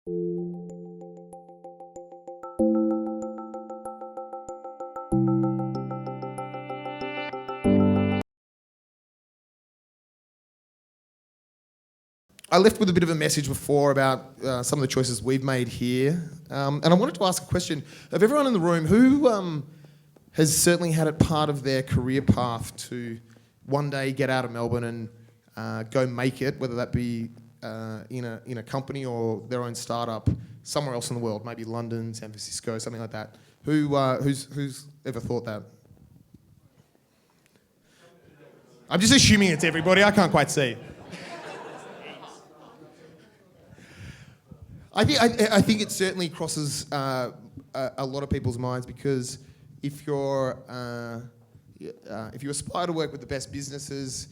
I left with a bit of a message before about some of the choices we've made here. And I wanted to ask a question of everyone in the room who has certainly had it part of their career path to one day get out of Melbourne and go make it, whether that be in a company or their own startup somewhere else in the world, maybe London, San Francisco, something like that. Who's ever thought that? I'm just assuming it's everybody. I can't quite see. I think it certainly crosses a lot of people's minds, because if you aspire to work with the best businesses,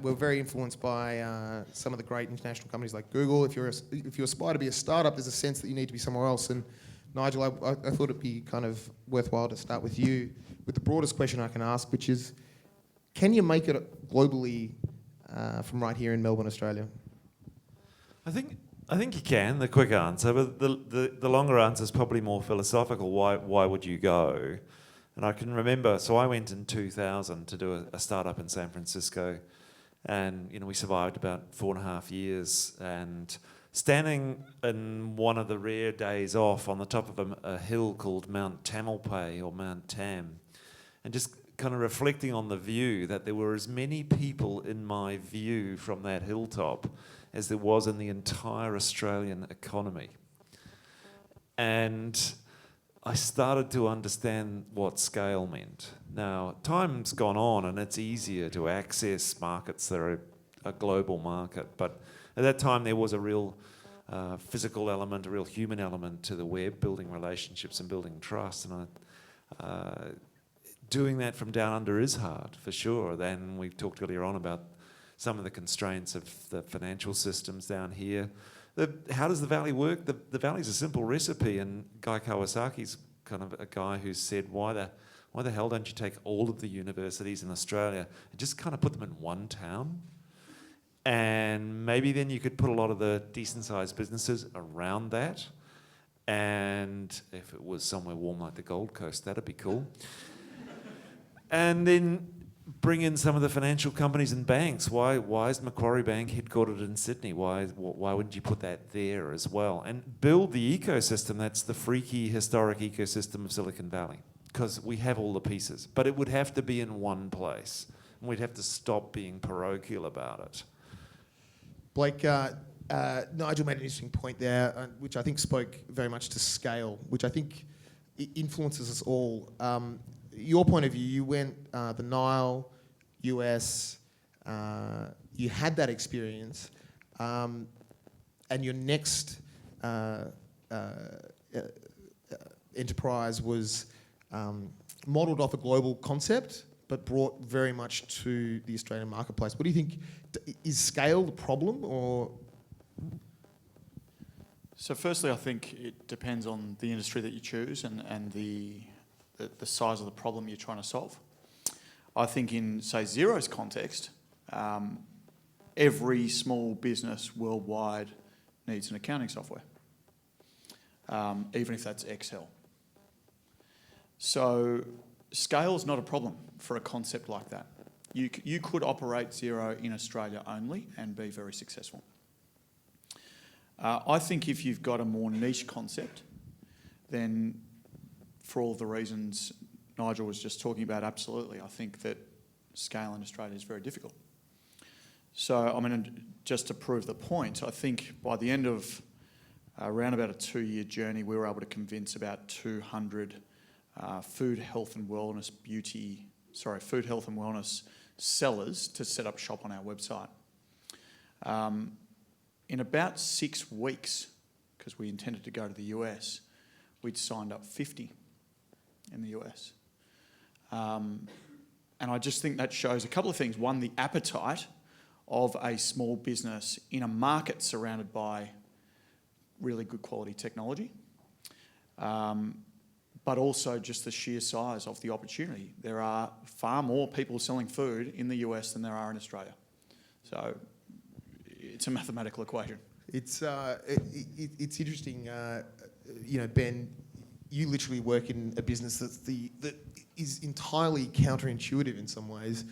we're very influenced by some of the great international companies like Google. If you aspire to be a startup, there's a sense that you need to be somewhere else. And Nigel, I thought it'd be kind of worthwhile to start with you with the broadest question I can ask, which is, can you make it globally from right here in Melbourne, Australia? I think you can, the quick answer, but the longer answer is probably more philosophical. Why would you go? And I can remember, so I went in 2000 to do a startup in San Francisco, and we survived about 4.5 years, and standing in one of the rare days off on the top of a hill called Mount Tamalpais or Mount Tam, and just kind of reflecting on the view that there were as many people in my view from that hilltop as there was in the entire Australian economy. And I started to understand what scale meant. Now, time's gone on and it's easier to access markets that are a global market, but at that time there was a real physical element, a real human element to the web, building relationships and building trust. And doing that from down under is hard, for sure. Then we talked earlier on about some of the constraints of the financial systems down here. How does the Valley work? The Valley's a simple recipe, and Guy Kawasaki's kind of a guy who said, why the hell don't you take all of the universities in Australia and just kind of put them in one town? And maybe then you could put a lot of the decent-sized businesses around that. And if it was somewhere warm like the Gold Coast, that'd be cool. And then bring in some of the financial companies and banks. Why is Macquarie Bank headquartered in Sydney? Why wouldn't you put that there as well? And build the ecosystem that's the freaky, historic ecosystem of Silicon Valley, because we have all the pieces. But it would have to be in one place, and we'd have to stop being parochial about it. Blake, Nigel made an interesting point there, which I think spoke very much to scale, which I think influences us all. Your point of view, you went the Nile, US, you had that experience, and your next enterprise was modelled off a global concept, but brought very much to the Australian marketplace. What do you think? Is scale the problem, or? So firstly, I think it depends on the industry that you choose and the size of the problem you're trying to solve. I think in, say, Xero's context, every small business worldwide needs an accounting software, even if that's Excel. So scale is not a problem for a concept like that. You could operate Xero in Australia only and be very successful. I think if you've got a more niche concept, then for all the reasons Nigel was just talking about, absolutely, I think that scale in Australia is very difficult. So, I mean, just to prove the point, I think by the end of around about a 2-year journey, we were able to convince about 200 food health and wellness sellers to set up shop on our website. In about 6 weeks, because we intended to go to the US, we'd signed up 50 in the US. And I just think that shows a couple of things. One, the appetite of a small business in a market surrounded by really good quality technology, but also just the sheer size of the opportunity. There are far more people selling food in the US than there are in Australia. So it's a mathematical equation. It's interesting. Ben, you literally work in a business that is entirely counterintuitive in some ways.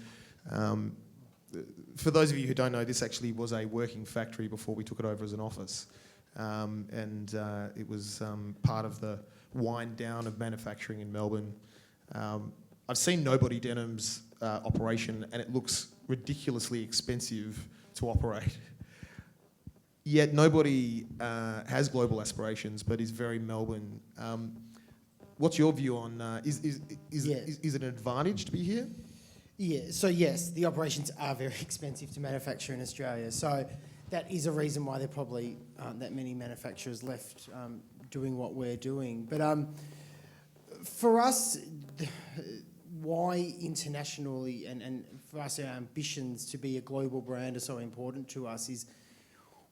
For those of you who don't know, this actually was a working factory before we took it over as an office, and it was part of the wind down of manufacturing in Melbourne. I've seen Nobody Denim's operation, and it looks ridiculously expensive to operate. Yet Nobody has global aspirations, but is very Melbourne. What's your view on is it an advantage to be here? Yeah, so yes, the operations are very expensive to manufacture in Australia. So that is a reason why there probably aren't that many manufacturers left doing what we're doing. But for us, why internationally and for us, our ambitions to be a global brand are so important to us is,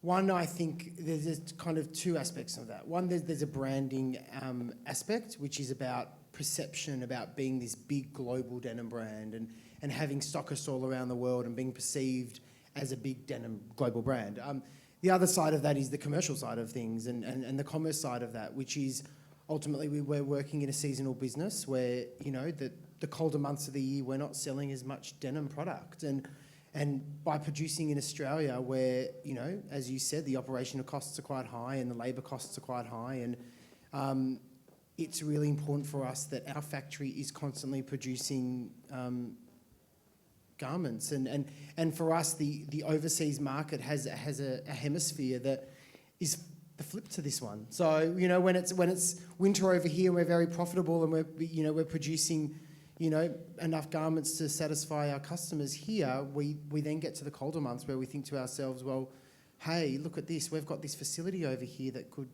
one, I think there's kind of two aspects of that. One, there's a branding aspect, which is about perception, about being this big global denim brand and having stockists all around the world and being perceived as a big denim global brand. The other side of that is the commercial side of things and the commerce side of that, which is ultimately we're working in a seasonal business where, the colder months of the year we're not selling as much denim product. And by producing in Australia where, as you said, the operational costs are quite high and the labour costs are quite high, and it's really important for us that our factory is constantly producing garments. And for us, the overseas market has a hemisphere that is the flip to this one. So, when it's winter over here, we're very profitable and we're producing enough garments to satisfy our customers here. We then get to the colder months where we think to ourselves, well, hey, look at this. We've got this facility over here that could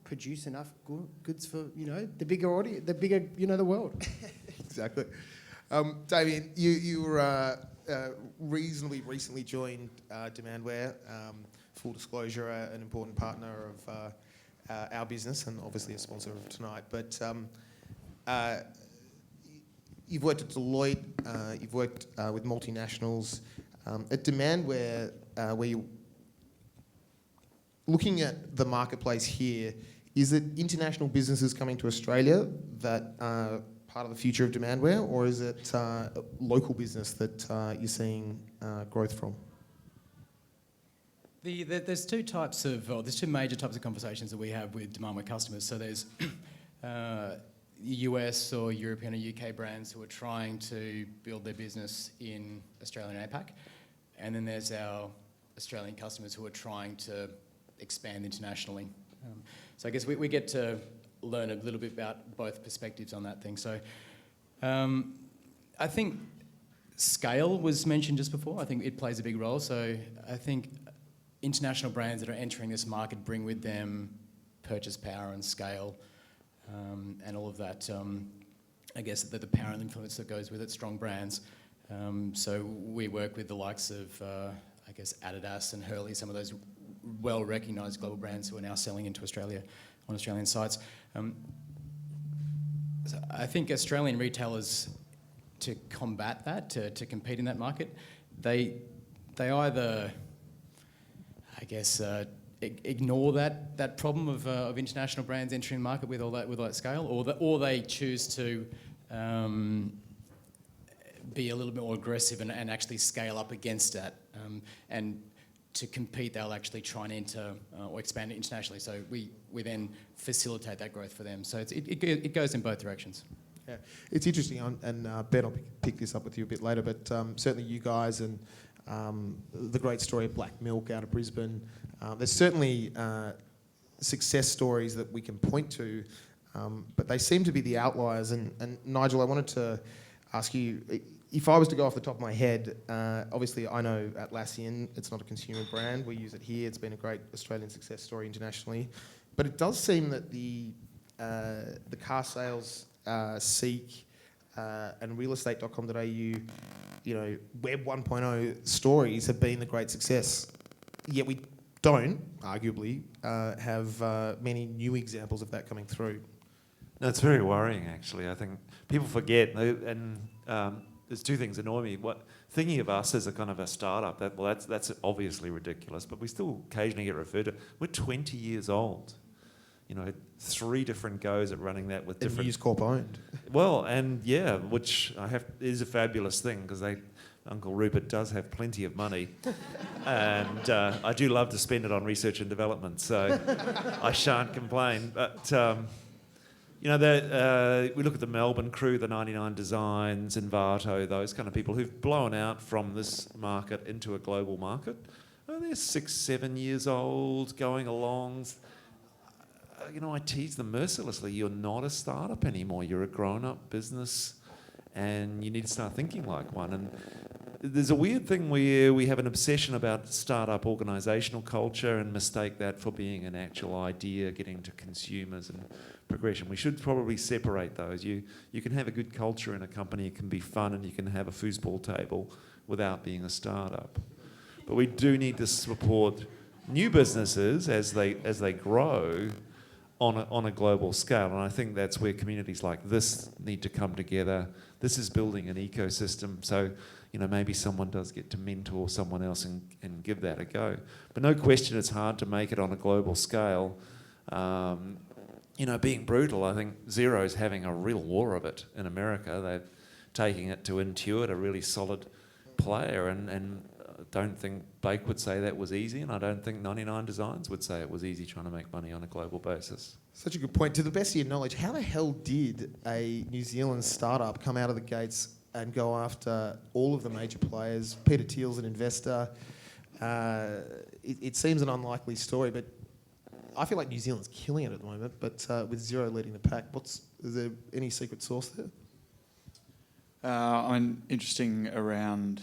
produce enough goods for the bigger audience, the world. Exactly. Damien, you were reasonably recently joined Demandware. Full disclosure, an important partner of our business and obviously a sponsor of tonight. But you've worked at Deloitte, you've worked with multinationals. At Demandware, where you looking at the marketplace here, is it international businesses coming to Australia that are part of the future of Demandware, or is it local business that you're seeing growth from? There's two major types of conversations that we have with Demandware customers. So there's US or European or UK brands who are trying to build their business in Australia and APAC, and then there's our Australian customers who are trying to expand internationally. So I guess we get to learn a little bit about both perspectives on that thing. So I think scale was mentioned just before. I think it plays a big role. So I think international brands that are entering this market bring with them purchase power and scale, and all of that. I guess the power and influence that goes with it, strong brands. So we work with the likes of, Adidas and Hurley, some of those well-recognised global brands who are now selling into Australia on Australian sites. So I think Australian retailers, to combat that, to compete in that market, they either, ignore that problem of international brands entering the market with all that scale, or they choose to be a little bit more aggressive and actually scale up against that. And to compete, they'll actually try and enter or expand internationally. So we then facilitate that growth for them. So it goes in both directions. Yeah, it's interesting, and Ben, I'll pick this up with you a bit later, but certainly you guys and the great story of Black Milk out of Brisbane. There's certainly success stories that we can point to, but they seem to be the outliers. And Nigel, I wanted to ask you, if I was to go off the top of my head, obviously I know Atlassian, it's not a consumer brand. We use it here. It's been a great Australian success story internationally. But it does seem that the car sales, Seek, and realestate.com.au, Web 1.0 stories have been the great success. Yet we don't, arguably, have many new examples of that coming through. No, it's very worrying, actually. I think people forget, and there's two things annoy me. Thinking of us as a kind of a startup, that's obviously ridiculous, but we still occasionally get referred to. We're 20 years old. 3 different goes at running that with And different. News Corp owned. Well, and yeah, which is a fabulous thing because Uncle Rupert does have plenty of money, and I do love to spend it on research and development, so I shan't complain. But we look at the Melbourne crew, the 99 Designs, Envato, those kind of people who've blown out from this market into a global market. They're 6, 7 years old, going along. I tease them mercilessly. You're not a startup anymore. You're a grown-up business, and you need to start thinking like one. And there's a weird thing where we have an obsession about startup organisational culture and mistake that for being an actual idea, getting to consumers and progression. We should probably separate those. You can have a good culture in a company. It can be fun, and you can have a foosball table without being a startup. But we do need to support new businesses as they grow on a global scale, and I think that's where communities like this need to come together. This is building an ecosystem, so maybe someone does get to mentor someone else and give that a go. But no question, it's hard to make it on a global scale. Being brutal, I think Xero's having a real war of it in America. They're taking it to Intuit, a really solid player, and I don't think Bake would say that was easy, and I don't think 99 Designs would say it was easy trying to make money on a global basis. Such a good point. To the best of your knowledge, how the hell did a New Zealand startup come out of the gates and go after all of the major players? Peter Thiel's an investor. It seems an unlikely story, but I feel like New Zealand's killing it at the moment, but with Xero leading the pack. Is there any secret sauce there? Interesting around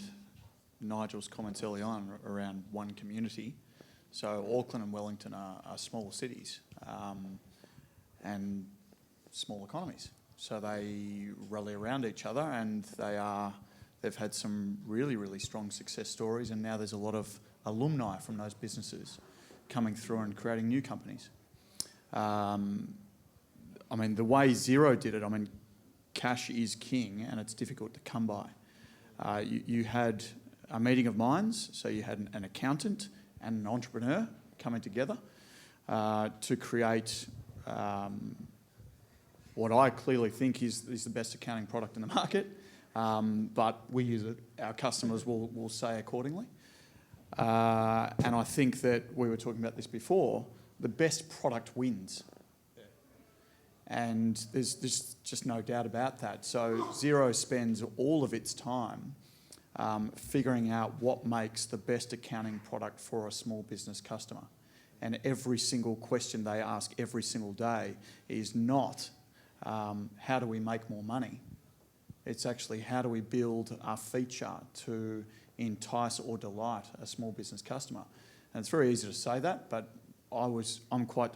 Nigel's comments early on around one community. So Auckland and Wellington are smaller cities and small economies. So they rally around each other, and they've had some really, really strong success stories, and now there's a lot of alumni from those businesses coming through and creating new companies. The way Xero did it, cash is king, and it's difficult to come by. You had a meeting of minds, so you had an accountant and an entrepreneur coming together to create what I clearly think is the best accounting product in the market, but we use it. Our customers will say accordingly. And I think that we were talking about this before, the best product wins. Yeah. And there's just no doubt about that. So Xero spends all of its time figuring out what makes the best accounting product for a small business customer. And every single question they ask every single day is not how do we make more money? It's actually how do we build a feature to entice or delight a small business customer. And it's very easy to say that, but I've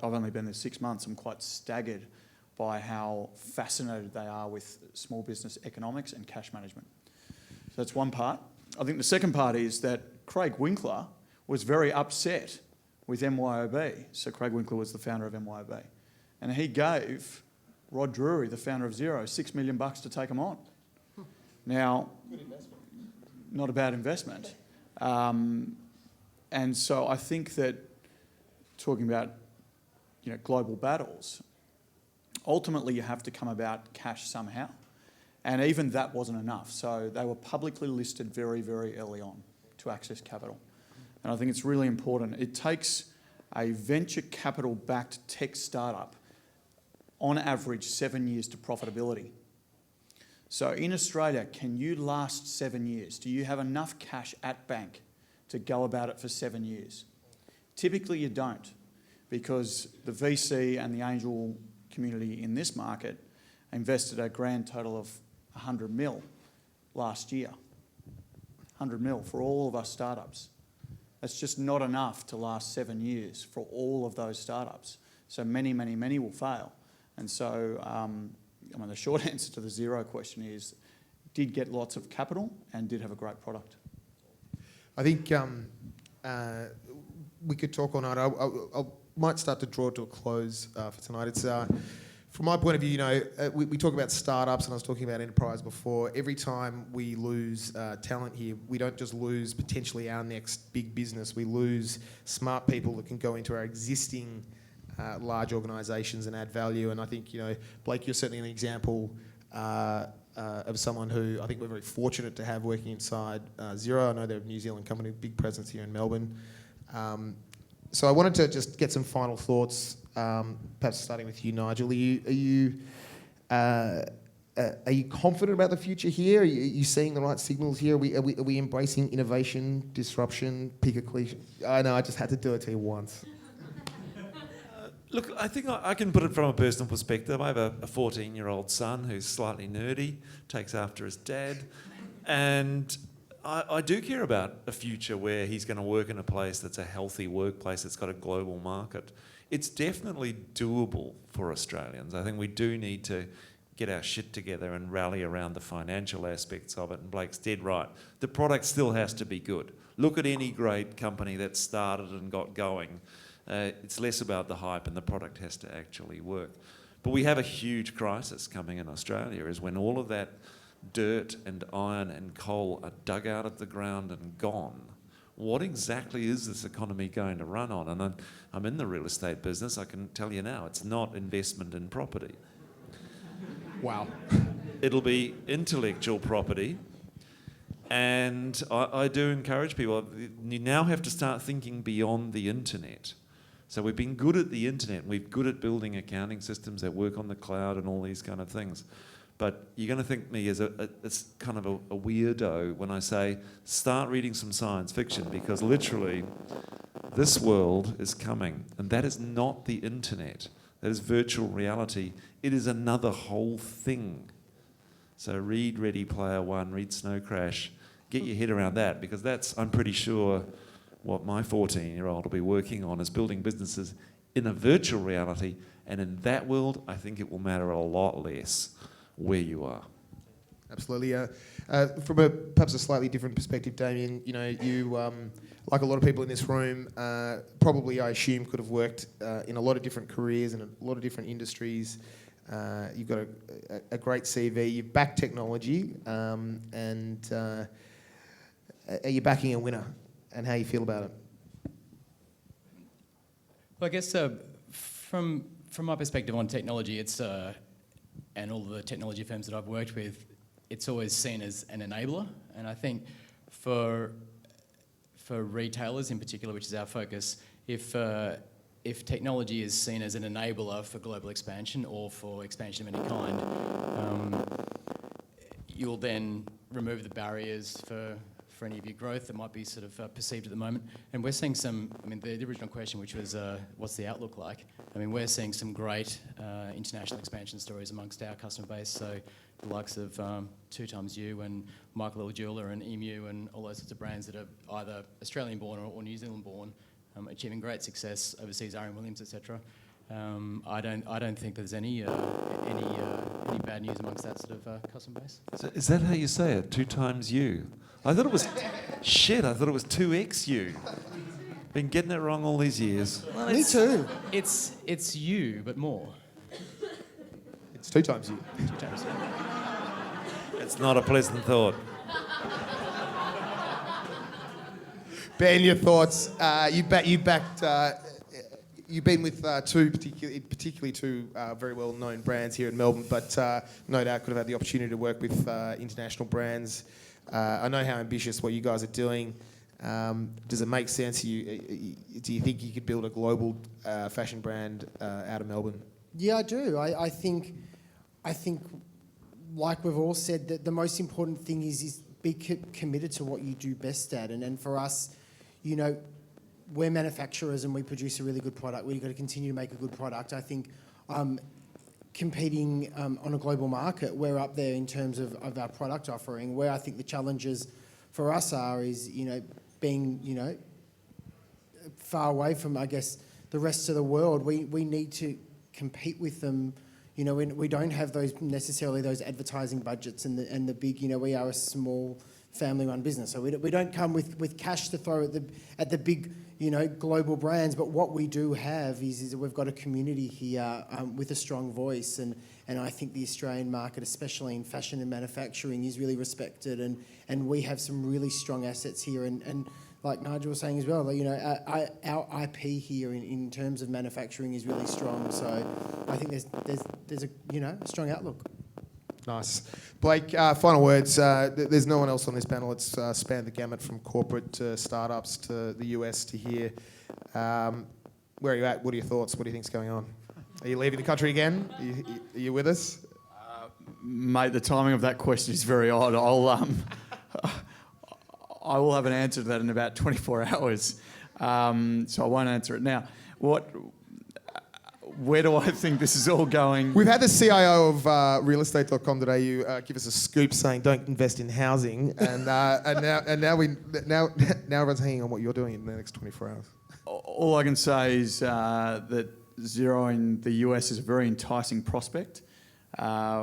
only been there 6 months. I'm quite staggered by how fascinated they are with small business economics and cash management. So that's one part. I think the second part is that Craig Winkler was very upset with MYOB. So Craig Winkler was the founder of MYOB. And he gave Rod Drury, the founder of Xero, $6 million to take him on. Now, good investment. Not a bad investment. And so I think that talking about global battles, ultimately you have to come about cash somehow. And even that wasn't enough. So they were publicly listed very, very early on to access capital. And I think it's really important. It takes a venture capital-backed tech startup on average 7 years to profitability. So in Australia, can you last 7 years? Do you have enough cash at bank to go about it for 7 years? Typically you don't, because the VC and the angel community in this market invested a grand total of 100 mil last year. 100 mil for all of us startups. That's just not enough to last 7 years for all of those startups. So many, many, many will fail. And so the short answer to the Xero question is did get lots of capital and did have a great product. I think we could talk all night. I might start to draw to a close for tonight. It's from my point of view, we talk about startups, and I was talking about enterprise before. Every time we lose talent here, we don't just lose potentially our next big business. We lose smart people that can go into our existing large organisations and add value. And I think, Blake, you're certainly an example of someone who I think we're very fortunate to have working inside Xero. I know they're a New Zealand company, big presence here in Melbourne. So I wanted to just get some final thoughts, perhaps starting with you, Nigel. Are you confident about the future here? Are you seeing the right signals here? Are we embracing innovation, disruption? Pick a cliche. I know, I just had to do it to you once. Look, I think I can put it from a personal perspective. I have a 14-year-old son who's slightly nerdy, takes after his dad, and I do care about a future where he's going to work in a place that's a healthy workplace that's got a global market. It's definitely doable for Australians. I think we do need to get our shit together and rally around the financial aspects of it, and Blake's dead right. The product still has to be good. Look at any great company that started and got going. It's less about the hype, and the product has to actually work. But we have a huge crisis coming in Australia, is when all of that dirt and iron and coal are dug out of the ground and gone. What exactly is this economy going to run on? And I'm in the real estate business. I can tell you now, it's not investment in property. Wow. It'll be intellectual property. And I do encourage people, you now have to start thinking beyond the internet. So we've been good at the internet. We're good at building accounting systems that work on the cloud and all these kind of things. But you're going to think me as as kind of a weirdo when I say start reading some science fiction, because literally this world is coming, and that is not the internet. That is virtual reality. It is another whole thing. So read Ready Player One, read Snow Crash, get your head around that, because that's, I'm pretty sure, what my 14-year-old will be working on, is building businesses in a virtual reality, and in that world, I think it will matter a lot less where you are. Absolutely. From perhaps a slightly different perspective, Damien, you, like a lot of people in this room, probably, I assume, could have worked in a lot of different careers and a lot of different industries. You've got a great CV. You've backed technology, and are you backing a winner? And how you feel about it? Well, I guess from my perspective on technology, it's and all the technology firms that I've worked with, it's always seen as an enabler. And I think for retailers in particular, which is our focus, if technology is seen as an enabler for global expansion or for expansion of any kind, you'll then remove the barriers for any of your growth that might be sort of perceived at the moment. And we're seeing some, the original question, which was what's the outlook like? We're seeing some great international expansion stories amongst our customer base. So the likes of 2XU and Michael L. Jeweller and Emu and all those sorts of brands that are either Australian born or New Zealand born, achieving great success overseas, Aaron Williams, etc. I don't think there's any bad news amongst that sort of customer base. So is that how you say it? 2XU? I thought it was shit. I thought it was 2XU. Been getting it wrong all these years. Well, Me too. It's you, but more. It's 2XU. 2 times you. It's not a pleasant thought. Ben, your thoughts? You've backed. You've been with particularly two very well-known brands here in Melbourne, but no doubt could have had the opportunity to work with international brands. I know how ambitious what you guys are doing. Does it make sense? Do you think you could build a global fashion brand out of Melbourne? Yeah, I do. I think, like we've all said, that the most important thing is be committed to what you do best at. And for us, we're manufacturers and we produce a really good product. We've got to continue to make a good product. I think competing on a global market, we're up there in terms of our product offering. Where I think the challenges for us is, being, far away from, I guess, the rest of the world. We need to compete with them. We don't have necessarily those advertising budgets and the big, we are a small family-run business. So we don't come with cash to throw at the big, global brands. But what we do have is we've got a community here with a strong voice, and I think the Australian market, especially in fashion and manufacturing, is really respected, and we have some really strong assets here, and like Nigel was saying as well, our IP here in terms of manufacturing is really strong. So I think there's a strong outlook. Nice. Blake, final words. There's no one else on this panel that's spanned the gamut from corporate to startups to the US to here. Where are you at? What are your thoughts? What do you think's going on? Are you leaving the country again? Are you with us? Mate, the timing of that question is very odd. I will have an answer to that in about 24 hours, so I won't answer it now. Where do I think this is all going? We've had the CIO of realestate.com.au give us a scoop saying don't invest in housing, and now everyone's hanging on what you're doing in the next 24 hours. All I can say is that Xero in the US is a very enticing prospect.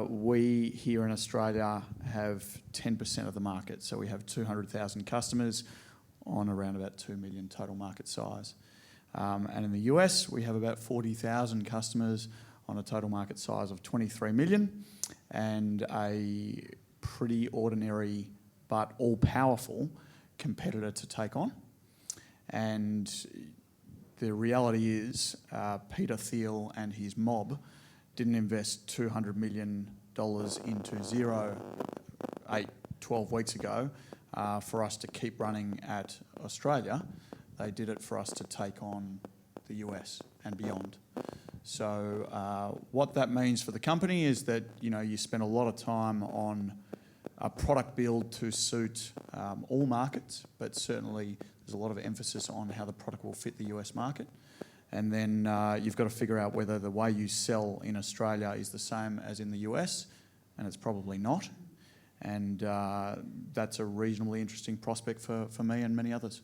We here in Australia have 10% of the market, so we have 200,000 customers on around about 2 million total market size. And in the US, we have about 40,000 customers on a total market size of 23 million, and a pretty ordinary but all-powerful competitor to take on. And the reality is Peter Thiel and his mob didn't invest $200 million into Xero 12 weeks ago for us to keep running at Australia. They did it for us to take on the US and beyond. So what that means for the company is that you spend a lot of time on a product build to suit all markets, but certainly there's a lot of emphasis on how the product will fit the US market. And then you've got to figure out whether the way you sell in Australia is the same as in the US, and it's probably not. And that's a reasonably interesting prospect for me and many others.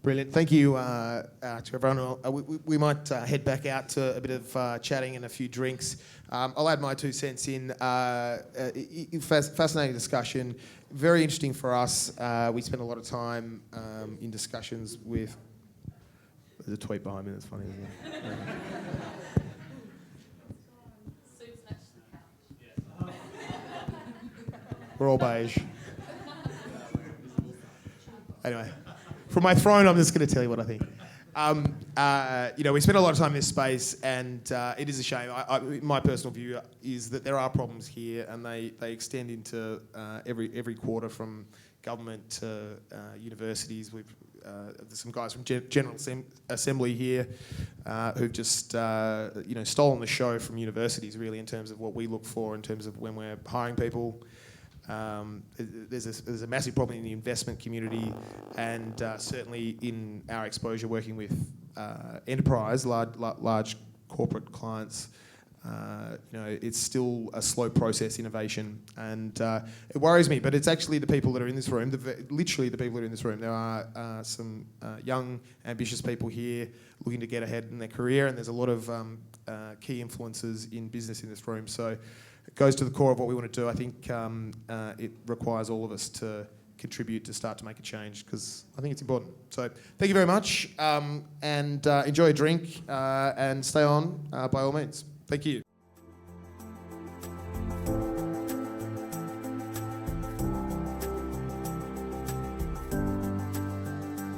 Brilliant. Thank you to everyone. We might head back out to a bit of chatting and a few drinks. I'll add my 2 cents in. Fascinating discussion. Very interesting for us. We spend a lot of time in discussions with... There's a tweet behind me that's funny, isn't it? We're all beige. Anyway. From my throne, I'm just going to tell you what I think. We spend a lot of time in this space, and it is a shame. My personal view is that there are problems here, and they extend into every quarter, from government to universities. There's some guys from General Assembly here who've just stolen the show from universities, really, in terms of what we look for in terms of when we're hiring people. There's a massive problem in the investment community, and certainly in our exposure working with enterprise, large corporate clients. It's still a slow process, innovation, and it worries me. But it's actually the people that are in this room, literally the people that are in this room. There are some young, ambitious people here looking to get ahead in their career, and there's a lot of key influences in business in this room. So it goes to the core of what we want to do. I think it requires all of us to contribute to start to make a change, because I think it's important. So thank you very much, and enjoy a drink, and stay on by all means. Thank you.